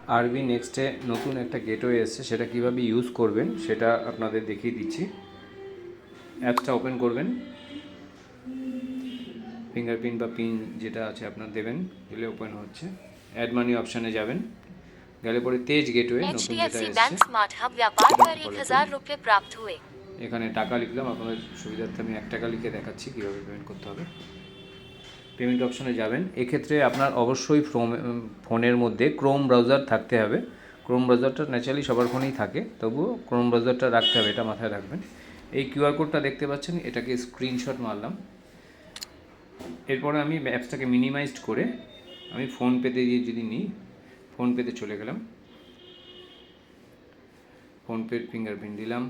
আরবি নেক্সটে নতুন একটা গেটওয়ে এসেছে, সেটা কীভাবে ইউজ করবেন সেটা আপনাদের দেখিয়ে দিচ্ছি। অ্যাপসটা ওপেন করবেন, ফিঙ্গারপ্রিন্ট বা পিন যেটা আছে আপনার দেবেন, দিলে ওপেন হচ্ছে। অ্যাড মানি অপশানে যাবেন, গেলে পরে তেজ গেটওয়ে নতুন যেটা এসেছে এখানে টাকা লিখলাম। আপনাদের সুবিধার্থে আমি 1 টাকা লিখে দেখাচ্ছি কীভাবে পেমেন্ট করতে হবে। পেমেন্ট অপশানে যাবেন। এক্ষেত্রে আপনার অবশ্যই ফোনের মধ্যে ক্রোম ব্রাউজার থাকতে হবে। ক্রোম ব্রাউজারটা ন্যাচারালি সবার ফোনেই থাকে, তবুও ক্রোম ব্রাউজারটা রাখতে হবে, এটা মাথায় রাখবেন। এই কিউআর কোডটা দেখতে পাচ্ছেন, এটাকে স্ক্রিনশট মারলাম। এরপরে আমি অ্যাপসটাকে মিনিমাইজড করে আমি ফোনপেতে দিয়ে যদি নিই, ফোনপেতে চলে গেলাম, ফোনপের ফিঙ্গারপ্রিন্ট দিলাম,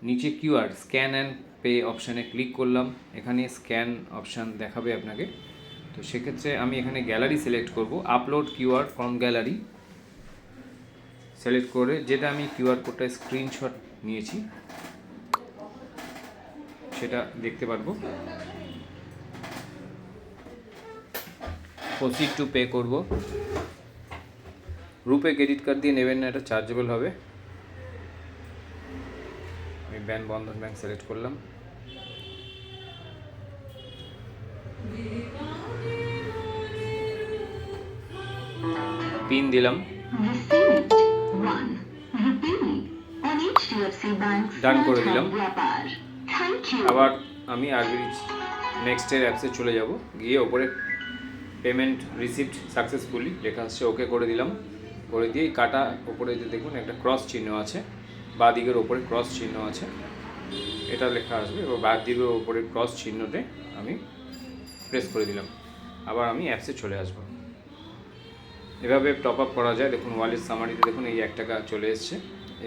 নিচে কিউআর স্ক্যান অ্যান্ড পে অপশানে ক্লিক করলাম। এখানে স্ক্যান অপশান দেখাবে আপনাকে, তো সেক্ষেত্রে আমি এখানে গ্যালারি সিলেক্ট করব, upload QR from gallery select করে যেটা আমি কিউআর কোডটা স্ক্রিনশট নিয়েছি সেটা দেখতে পারবো। প্রসিড টু পে করব। রুপে ক্রেডিট কার্ড দিয়ে নেবেন না, এটা চার্জেবল হবে। আমি ব্যাংক বন্ধন ব্যাংক সিলেক্ট করলাম, পিন দিলাম, ডান করে দিলাম। আবার আমি আরবি নেক্সটের অ্যাপসে চলে যাব, গিয়ে ওপরে পেমেন্ট রিসিপ্ট সাকসেসফুলি লেখা আসছে, ওকে করে দিলাম। করে দিয়ে কাটা ওপরে যে দেখুন একটা ক্রস চিহ্ন আছে, বাঁ দিকের ওপরে ক্রস চিহ্ন আছে, এটা লেখা আসবে, এবং বাঁ দিকের ওপরে ক্রস চিহ্নতে আমি প্রেস করে দিলাম। আবার আমি অ্যাপসে চলে আসব। এভাবে টপ আপ করা যায়। দেখুন ওয়ালেট সামারিতে দেখুন এই 1 টাকা চলে এসছে,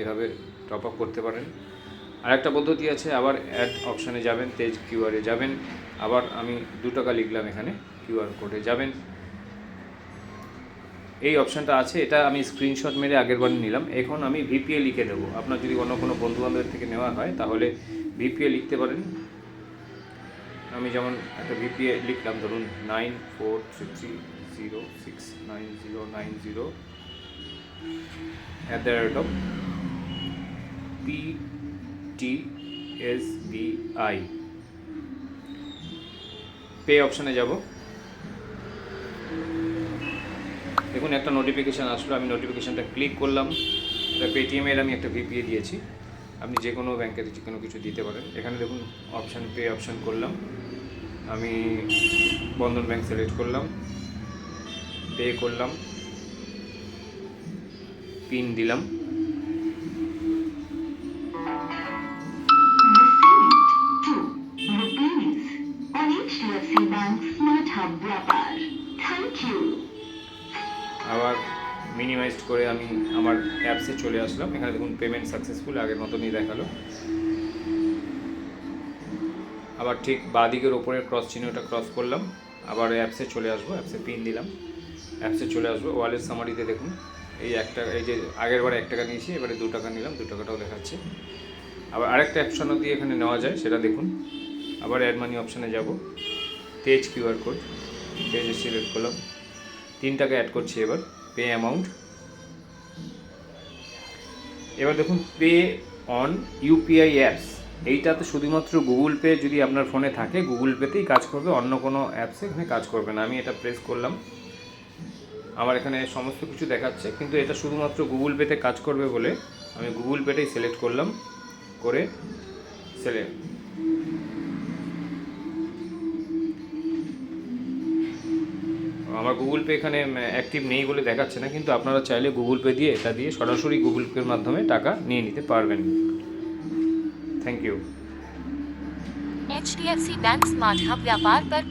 এভাবে টপ আপ করতে পারেন। আরেকটা পদ্ধতি আছে, আবার অ্যাড অপশানে যাবেন, তেজ কিউআরে যাবেন, আবার আমি 2 টাকা লিখলাম, এখানে কিউআর কোডে যাবেন। এই অপশানটা আছে, এটা আমি স্ক্রিনশট মেরে আগের বার নিলাম। এখন আমি ভিপিএ লিখে দেবো। আপনার যদি অন্য কোনো বন্ধুবান্ধবের থেকে নেওয়া হয় তাহলে ভিপিএ লিখতে পারেন। আমি যেমন একটা ভিপিএ লিখলাম, ধরুন 9463069090@PTSBI। পে অপশানে যাব, দেখুন একটা নোটিফিকেশান আসলো, আমি নোটিফিকেশানটা ক্লিক করলাম। এটা পেটিএমের আমি একটা ভিপিএ দিয়েছি, আপনি যে কোনো ব্যাংকে যে কোনো কিছু দিতে পারেন। এখানে দেখুন অপশান পে অপশান করলাম, আমি বন্ধন ব্যাংক সিলেক্ট করলাম, পে করলাম, পিন দিলাম। আবার মিনিমাইজড করে আমি আমার অ্যাপসে চলে আসলাম। এখানে দেখুন পেমেন্ট সাকসেসফুল, আগের মতনই দেখালো। আবার ঠিক বাঁ দিকের ওপরের ক্রস চিহ্নটা ক্রস করলাম, আবার অ্যাপসে চলে আসবো, অ্যাপসে পিন দিলাম, অ্যাপসে চলে আসবো। ওয়ালেট সামারিতে দেখুন এই 1 টাকা, এই যে আগের বার 1 টাকা নিয়েছি, এবারে 2 টাকা নিলাম, 2 টাকাটাও দেখাচ্ছে। আবার আরেকটা অপশানও দিয়ে এখানে নেওয়া যায়, সেটা দেখুন। আবার অ্যাড মানি অপশানে যাব, তেজ কিউআর কোড, তেজে সিলেক্ট করলাম, 3 টাকা অ্যাড করছি। এবার পে অ্যামাউন্ট, এবার দেখুন পে অন ইউপিআই অ্যাপস, এইটাতে শুধুমাত্র গুগল পে যদি আপনার ফোনে থাকে গুগল পেতেই কাজ করবে, অন্য কোনো অ্যাপসে এখানে কাজ করবে না। আমি এটা প্রেস করলাম, আমার এখানে সমস্ত কিছু দেখাচ্ছে, কিন্তু এটা শুধুমাত্র গুগল পেতে কাজ করবে বলে আমি গুগল পেটাই সিলেক্ট করলাম, করে আমার গুগল পে এখানে অ্যাক্টিভ নেই বলে দেখাচ্ছে না, কিন্তু আপনারা চাইলে গুগল পে দিয়ে এটা দিয়ে সরাসরি গুগল পের মাধ্যমে টাকা নিয়ে নিতে পারবেন। Thank you. HDFC bank smart hub Vyapar पर